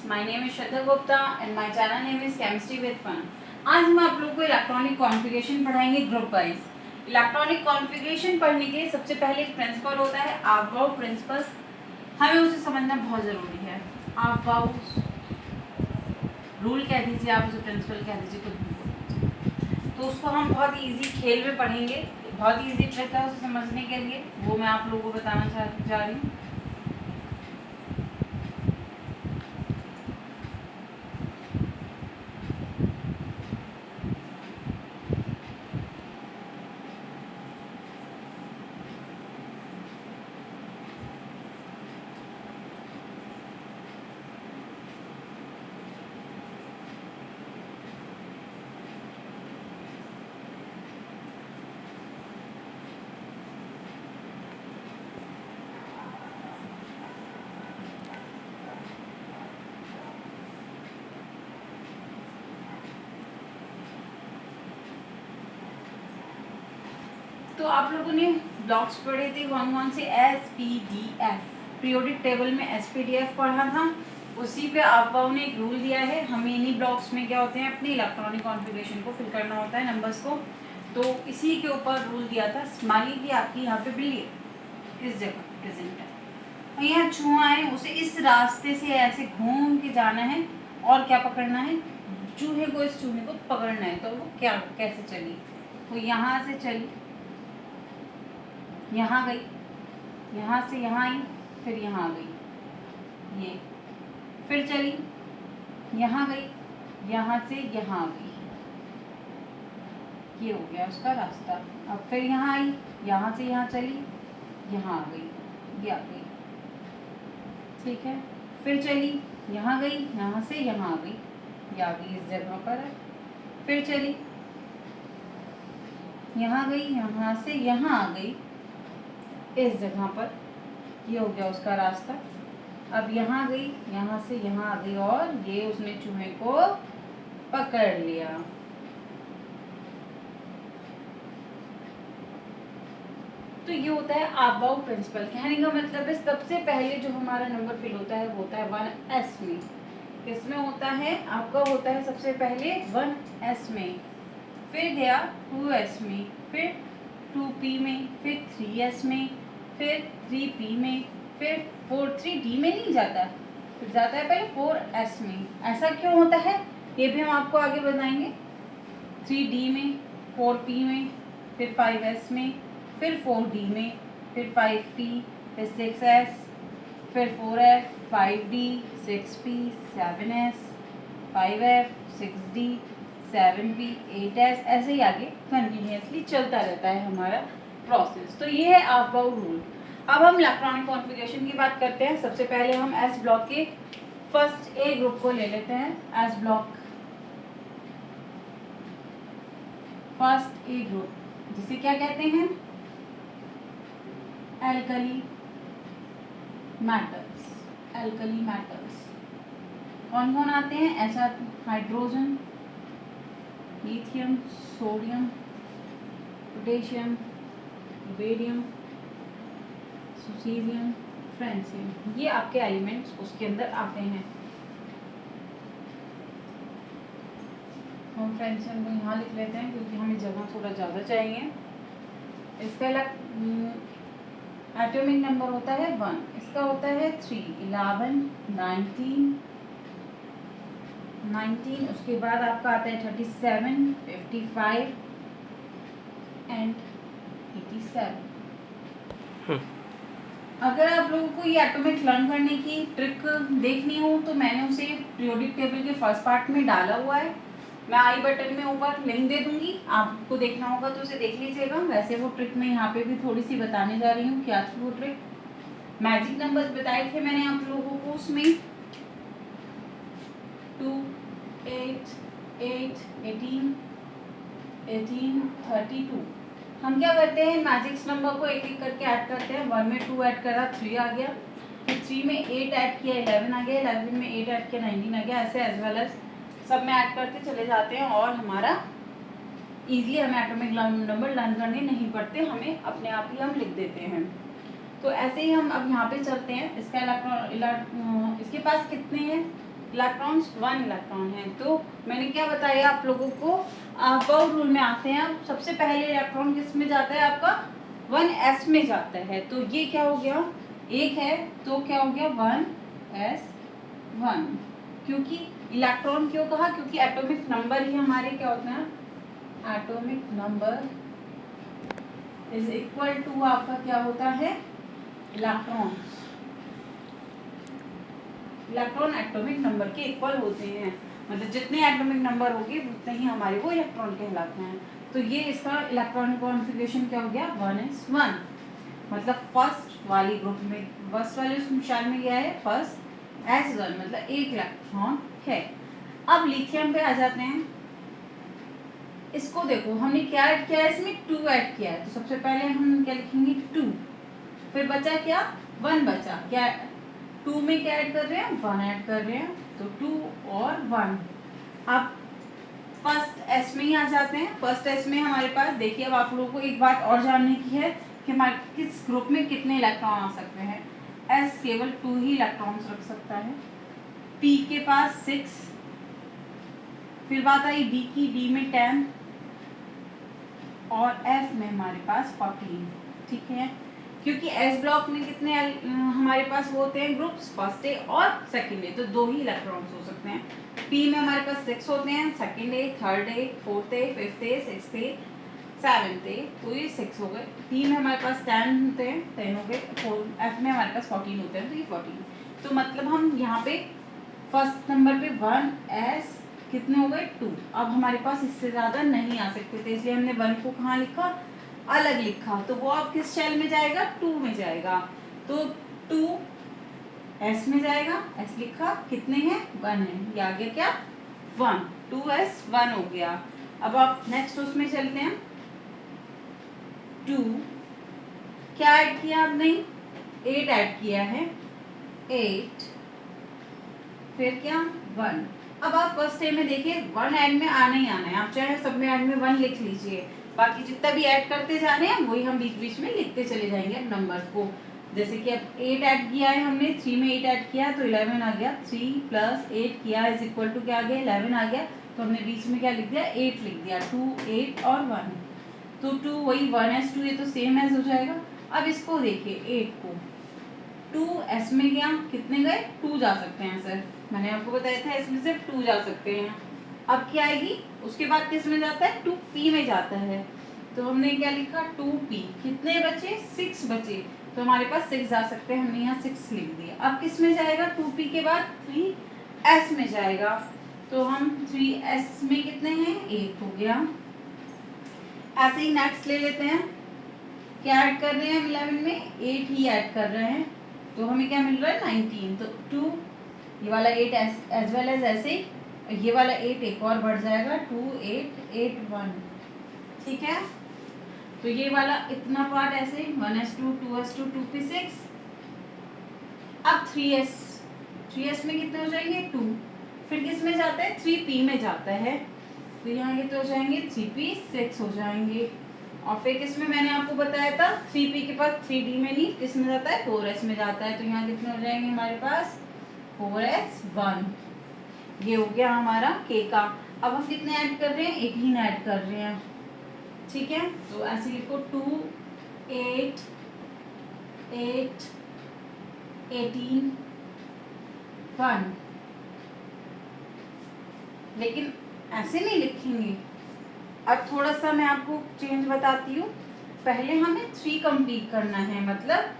my name is Shraddha Gupta and my channel name is Chemistry with Fun। आज हम आप लोगों को इलेक्ट्रॉनिक कॉन्फ़िगरेशन पढ़ाएंगे ग्रुप वाइज। इलेक्ट्रॉनिक कॉन्फ़िगरेशन पढ़ने के लिए सबसे पहले एक प्रिंसिपल होता है अवगाउस प्रिंसिपल, हमें उसे समझना बहुत ज़रूरी है। अवगाउस रूल कह दीजिए, आप उसे प्रिंसिपल कह दीजिए, कुछ भी बोल दीजिए। तो उसको हम बहुत ईजी खेल में पढ़ेंगे, बहुत ईजी ट्रिक है उसे समझने के लिए, वो मैं आप लोगों को बताना चाह रही हूँ। तो आप लोगों ने ब्लॉक्स पढ़े थे कौन से, SPDF, पीरियोडिक टेबल में SPDF पढ़ा था। उसी पे आप ने एक रूल दिया है, हमें इन्हीं ब्लॉक्स में क्या होते हैं, अपनी इलेक्ट्रॉनिक कॉन्फ़िगरेशन को फिल करना होता है नंबर्स को। तो इसी के ऊपर रूल दिया था। मान लीजिए आपकी यहाँ पे बिल्ली है, इस जगह प्रेजेंट है, और यहाँ चूहा है, उसे इस रास्ते से ऐसे घूम के जाना है और क्या पकड़ना है, चूहे को, इस चूहे को पकड़ना है। तो वो क्या कैसे चली, तो यहाँ से चली, यहाँ गई, यहाँ से यहाँ आई, फिर यहाँ आ गई, ये फिर चली, यहाँ गई, यहाँ से यहाँ आ गई, ये हो गया उसका रास्ता। अब फिर यहाँ आई, यहाँ से यहाँ चली, यहाँ आ गई, ये आ गई, ठीक है। फिर चली, यहाँ गई, यहाँ से यहाँ आ गई, ये आ गई, इस जगह पर है। फिर चली, यहाँ गई, यहाँ से यहाँ आ गई, इस जगह पर, ये हो गया उसका रास्ता। अब यहाँ गई, यहाँ से यहाँ आ गई और ये उसने चूहे को पकड़ लिया। तो ये होता है अबाउ प्रिंसिपल। कहने का मतलब है सबसे पहले जो हमारा नंबर फिल होता है वो होता है 1S में। किसमें होता है, आपका होता है सबसे पहले 1S में, फिर गया 2S में, फिर 2P में, फिर 3S में, फिर 3P में, फिर 3D में नहीं जाता, फिर जाता है पहले 4S में। ऐसा क्यों होता है ये भी हम आपको आगे बताएंगे। 3D में, 4P में, फिर 5S में, फिर 4D में, फिर 5P, फिर 6S, फिर 4F, 5D, 6P, 7S, 5F, 6D, 7P, 8S, ऐसे ही आगे कंटिन्यूसली चलता रहता है हमारा प्रोसेस। तो ये है अबाउ रूल। अब हम इलेक्ट्रॉनिक कॉन्फ़िगरेशन की बात करते हैं। सबसे पहले हम एस ब्लॉक के फर्स्ट ए ग्रुप को ले लेते हैं। S block first A group, जिसे क्या कहते हैं, एल्कली मेटल्स। एल्कली मेटल्स कौन कौन आते हैं, ऐसा hydrogen, lithium, sodium, potassium, barium, सुसीरियम, फ्रेंसियम, ये आपके एलिमेंट्स उसके अंदर आते हैं। हम फ्रेंसियम को यहाँ लिख लेते हैं क्योंकि हमें जगह थोड़ा ज़्यादा चाहिए। इसका एटॉमिक नंबर होता है 1, इसका होता है 3, 11, 19, उसके बाद आपका आता है 37, 55 एंड 87। अगर आप लोगों को ये एटॉमिक लर्न करने की ट्रिक देखनी हो तो मैंने उसे पीरियोडिक टेबल के फर्स्ट पार्ट में डाला हुआ है, मैं आई बटन में ऊपर लिंक दे दूंगी, आपको देखना होगा तो उसे देख लीजिएगा। वैसे वो ट्रिक मैं यहाँ पे भी थोड़ी सी बताने जा रही हूँ। क्या थी वो ट्रिक, मैजिक नंबर्स बताए थे मैंने आप लोगों को, उसमें 2, 8, 8, 18, 18, 32। हम क्या करते हैं, मैजिक्स नंबर को एक एक करके ऐड करते हैं। 1 में 2 ऐड करा, 3 आ गया, फिर 3 में 8 ऐड किया, 11 आ गया, 11 में 8 ऐड किया, 19 आ गया। ऐसे एज वेल एज सब में ऐड करते चले जाते हैं और हमारा इजीली हमें एटॉमिक नंबर लर्न करने नहीं पड़ते, हमें अपने आप ही हम लिख देते हैं। तो ऐसे ही हम अब यहाँ पे चलते हैं। इसका इसके पास कितने हैं, इलेक्ट्रॉन्स 1 इलेक्ट्रॉन है। तो मैंने क्या बताया आप लोगों को, अबाउट रूल में आते हैं। अब सबसे पहले इलेक्ट्रॉन किस में जाता है आपका 1s में जाता है। तो ये क्या हो गया, एक है तो क्या हो गया 1s1, क्योंकि इलेक्ट्रॉन क्यों कहा, क्योंकि एटॉमिक नंबर ही हमारे क्या होते हैं, atomic number is equal to आपका क्या होता है इलेक्ट्रॉन्स। इलेक्ट्रॉन एटॉमिक नंबर के इक्वल होते हैं, मतलब जितने एटॉमिक नंबर होंगे उतने ही हमारे वो इलेक्ट्रॉन कहलाते हैं। तो ये इसका इलेक्ट्रॉनिक कॉन्फ़िगरेशन क्या हो गया 1s1, मतलब फर्स्ट वाली ग्रुप में, फर्स्ट वाले उस मिसाल में क्या है फर्स्ट s1, मतलब एक इलेक्ट्रॉन है। अब लिथियम पे आ जाते हैं। इसको देखो हमने क्या ऐड किया है, इसमें 2 ऐड किया है। तो सबसे पहले हम क्या लिखेंगे 2, फिर बचा क्या 1 बचा, क्या 2 में क्या ऐड कर रहे हैं 1 ऐड कर रहे हैं, तो 2 और 1। अब फर्स्ट एस में ही आ जाते हैं। फर्स्ट एस में हमारे पास देखिए, अब आप लोगों को एक बात और जानने की है कि हमारे किस ग्रुप में कितने इलेक्ट्रॉन आ सकते हैं। एस केवल 2 ही इलेक्ट्रॉन्स रख सकता है, पी के पास 6, फिर बात आई डी की, डी में 10 और एफ में हमारे पास 14, ठीक है। क्योंकि एस ब्लॉक में कितने हमारे पास वो होते हैं ग्रुप्स, फर्स्ट ए और सेकंड ए, तो 2 ही इलेक्ट्रॉन्स हो सकते हैं। पी में हमारे पास 6 होते हैं, second A, third A, fourth A, fifth A, sixth A, seventh A, तो ये 6 हो गए। पी में हमारे पास 10 होते हैं, 10 हो गए। एफ में हमारे पास 14 होते हैं, तो ये 14। तो मतलब हम यहाँ पे फर्स्ट नंबर पे 1s कितने हो गए 2। अब हमारे पास इससे ज़्यादा नहीं आ सकते थे, इसलिए हमने 1 को कहाँ लिखा, अलग लिखा। तो वो अब किस शेल में जाएगा 2 में जाएगा, तो 2 s में जाएगा, s लिखा, कितने हैं 1 है, ये आ गया क्या 1, 2s1 हो गया। अब आप नेक्स्ट उसमें चलते हैं। 2 क्या ऐड किया आपने 8 ऐड किया है, 8 फिर क्या 1। अब आप फर्स्ट ए में देखिए 1 ऐड में आना ही आना है, आप चाहे सब में ऐड में 1 लिख लीजिए, बाकी जितना भी ऐड करते जा रहे हैं वही हम बीच बीच में लिखते चले जाएंगे नंबर्स को। जैसे कि अब 8 ऐड किया है हमने, 3 में 8 ऐड किया तो 11 आ गया, 3 + 8 किया इज इक्वल टू क्या आ गया 11 आ गया। तो हमने बीच में क्या लिख दिया 8 लिख दिया, 2 8 और 1, तो 2 वही 1s2, ये तो सेम एज हो जाएगा। अब इसको देखिए 8 को 2s में गया, कितने गए 2 जा सकते हैं सर, मैंने आपको बताया था इसमें सिर्फ 2 जा सकते हैं। अब क्या आएगी उसके बाद किस में जाता है 2p में जाता है, तो हमने क्या लिखा 2p, कितने बचे 6 बचे, तो हमारे पास 6 जा सकते हैं, हमने यहाँ 6 लिख दिया। अब किस में जाएगा 2p के बाद 3s में जाएगा, तो हम 3s में कितने हैं 1 हो गया। ऐसे ही नेक्स्ट ले लेते हैं, क्या ऐड कर रहे हैं हम 11 में 8 ही ऐड कर रहे हैं, तो हमें क्या मिल रहा है 19, तो 2 ये वाला 8 एज वेल एज ऐसे ही ये वाला 8 एक और बढ़ जाएगा 2 8 8 1, ठीक है। तो ये वाला इतना पार्ट ऐसे 1s2 2s2 2p6। अब 3s में कितने हो जाएंगे 2, फिर किस में जाता है 3p में जाता है, तो यहाँ कितने हो जाएंगे 3p6 हो जाएंगे। और फिर किस में मैंने आपको बताया था 3p के पास 3d में नहीं, किस में जाता है 4s में जाता है, तो यहाँ कितने हो जाएंगे हमारे पास 4s1, ये हो गया हमारा k का। अब हम कितने ऐड कर रहे हैं 18 ऐड कर रहे हैं, ठीक है। तो ऐसे लिखो 2 8 8 18 1, लेकिन ऐसे नहीं लिखेंगे। अब थोड़ा सा मैं आपको चेंज बताती हूँ, पहले हमें 3 कंप्लीट करना है, मतलब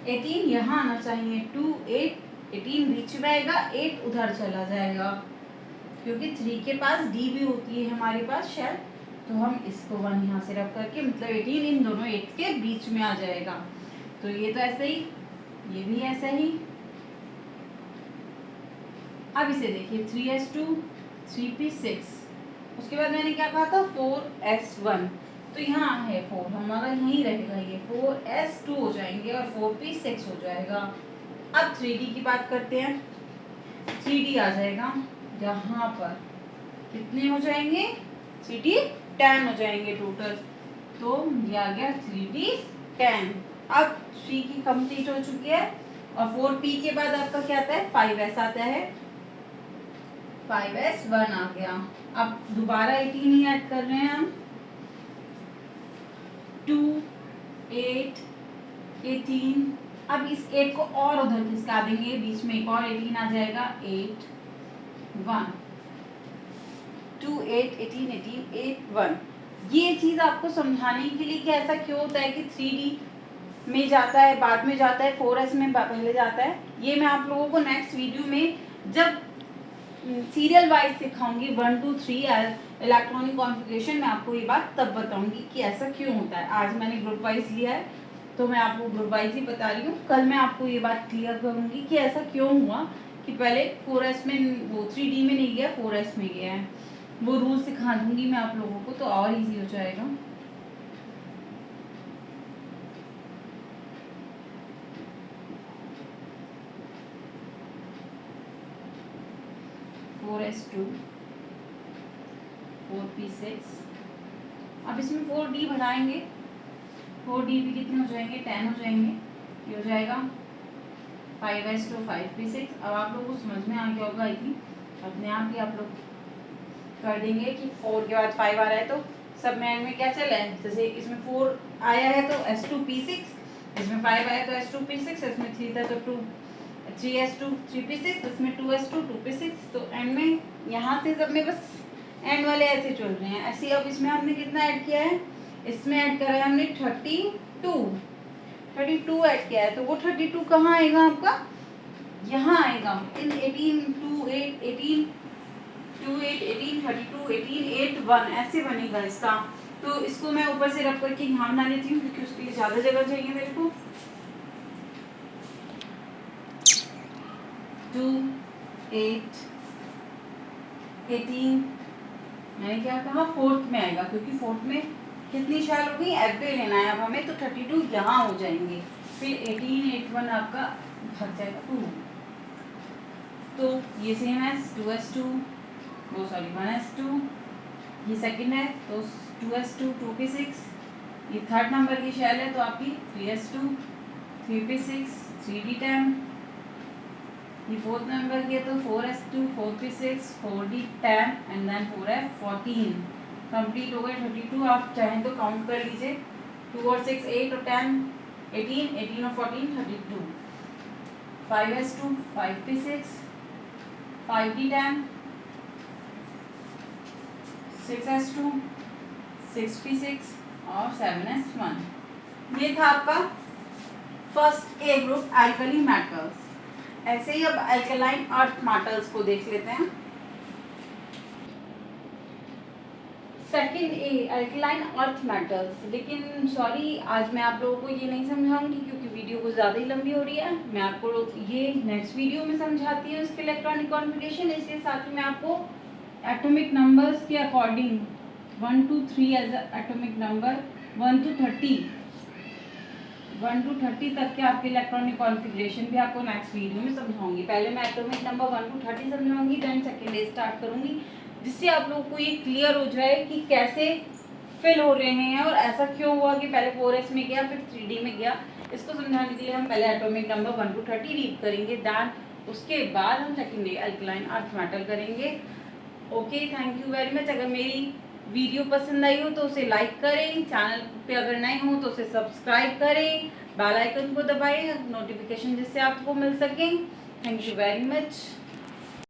18 यहाँ आना चाहिए, 2 8 18 बीच में आएगा, 8 उधर चला जाएगा, क्योंकि 3 के पास d भी होती है हमारे पास शेल, तो हम इसको 1 यहाँ से रख करके मतलब 18 इन दोनों 8 के बीच में आ जाएगा। तो ये तो ऐसे ही, ये भी ऐसा ही। अब इसे देखिए 3s2 3p6, उसके बाद मैंने क्या कहा था 4s1, तो यहाँ है 4, हमारा यहीं रहेगा, ये 4s2 हो जाएंगे और 4p6 हो जाएगा। अब 3d की बात करते हैं, 3d आ जाएगा यहाँ पर, कितने हो जाएंगे 3d 10 हो जाएंगे टोटल, तो ये आ गया 3d 10। अब 3 की कंप्लीट हो चुकी है, और 4p के बाद आपका क्या आता है 5s आता है, 5s1 आ गया। अब दोबारा 18 ही ऐड कर रहे हैं हम। 2 8 18। अब इस 8 को और उधर खिसका देंगे, बीच में एक और 18 आ जाएगा। 8 1 2 8 18 18 8 1। ये चीज आपको समझाने के लिए कि ऐसा क्यों होता है कि 3D में जाता है, बाद में जाता है, 4S में पहले जाता है। ये मैं आप लोगों को नेक्स्ट वीडियो में जब सीरियल वाइज सिखाऊंगी 1 2 3 इलेक्ट्रॉनिक कॉन्फ़िगरेशन में आपको ये बात तब बताऊंगी कि ऐसा क्यों होता है। आज मैंने ग्रुप वाइज लिया है तो मैं आपको ग्रुप वाइज ही बता रही हूँ। कल मैं आपको ये बात क्लियर करूंगी कि ऐसा क्यों हुआ कि पहले 4S में वो 3D में नहीं गया, 4S में गया है। वो रूल सिखा दूंगी मैं आप लोगों को तो और इजी हो जाएगा। S2 4p6। अब इसमें 4d बढ़ाएंगे, 4d भी कितने हो जाएंगे, 10 हो जाएंगे। ये हो जाएगा 5s2 5p6। अब आप लोगों को समझ में आ गया होगा कि अपने आप ही आप लोग कर देंगे कि 4 के बाद 5 आ रहा है तो सब में क्या चल रहा है। जैसे इसमें 4 आया है तो S2p6, इसमें 5 आया तो S2p6, इसमें 3 था तो 3s2 3p6, इसमें 2s2 2p6। तो एंड में यहाँ से सब में बस एंड वाले ऐसे चल रहे हैं ऐसे। अब इसमें हमने कितना ऐड किया है, इसमें ऐड करा है हमने 32 ऐड किया है। तो वो 32 कहाँ आएगा आपका, यहाँ आएगा इन 18 2 8 18 2 8 18 32 18 8 1 ऐसे बनेगा इसका। तो इसको मैं ऊपर से रख करके यहाँ बना लेती हूँ क्योंकि उसके लिए ज़्यादा जगह चाहिए मेरे को। 2 8 18 मैंने क्या कहा, फोर्थ में आएगा क्योंकि फोर्थ में कितनी शैल हो गई, एफ लेना है अब हमें। तो 32 यहाँ हो जाएंगे, फिर 18 8 1 आपका भाग जाएगा 2। तो ये सेम है 2s2 वो सॉरी 1s2, ये सेकंड है तो 2s2 2p6। ये थर्ड नंबर की शैल है तो आपकी 3s2 3p6 3d10। ये फोर्थ नंबर की है तो 4s2 4p6 4d10 and then 4f 14। Complete हो गए 32। आप चाहें तो काउंट कर लीजिए, 2 और 6 8 और 10 18 18 और 14 32। 5s2 5p6 5d10 6s2 6p6 और 7s1। ये था आपका first A group alkali metals. ऐसे ही अब अल्कलाइन अर्थ मेटल्स को देख लेते हैं। सेकंड ए अल्कलाइन अर्थ मेटल्स। लेकिन सॉरी आज मैं आप लोगों को ये नहीं समझाऊंगी क्योंकि वीडियो को ज़्यादा ही लंबी हो रही है। मैं आपको ये नेक्स्ट वीडियो में समझाती हूँ इसके इलेक्ट्रॉनिक कॉन्फ़िगरेशन। इसके साथ ही मैं आपको एटॉमिक नंबर्स के according 1 to 3 as atomic number 1 to 30 तक के आपके इलेक्ट्रॉनिक कॉन्फ़िगरेशन भी आपको नेक्स्ट वीडियो में समझाऊंगी। पहले मैं एटॉमिक नंबर 1 to 30 समझाऊंगी, देन सेकेंड डे स्टार्ट करूंगी, जिससे आप लोगों को ये क्लियर हो जाए कि कैसे फिल हो रहे हैं और ऐसा क्यों हुआ कि पहले 4s में गया फिर 3D में गया। इसको समझाने के लिए हम पहले एटॉमिक नंबर 1 to 30 रीड करेंगे, दैन उसके बाद हम second day alkaline earth metal करेंगे। Okay, thank you very much. अगर मेरी वीडियो पसंद आई हो तो उसे लाइक करें, चैनल पे अगर नए हो तो उसे सब्सक्राइब करें, बेल आइकन को दबाएं नोटिफिकेशन जिससे आपको मिल सकें। Thank you very much.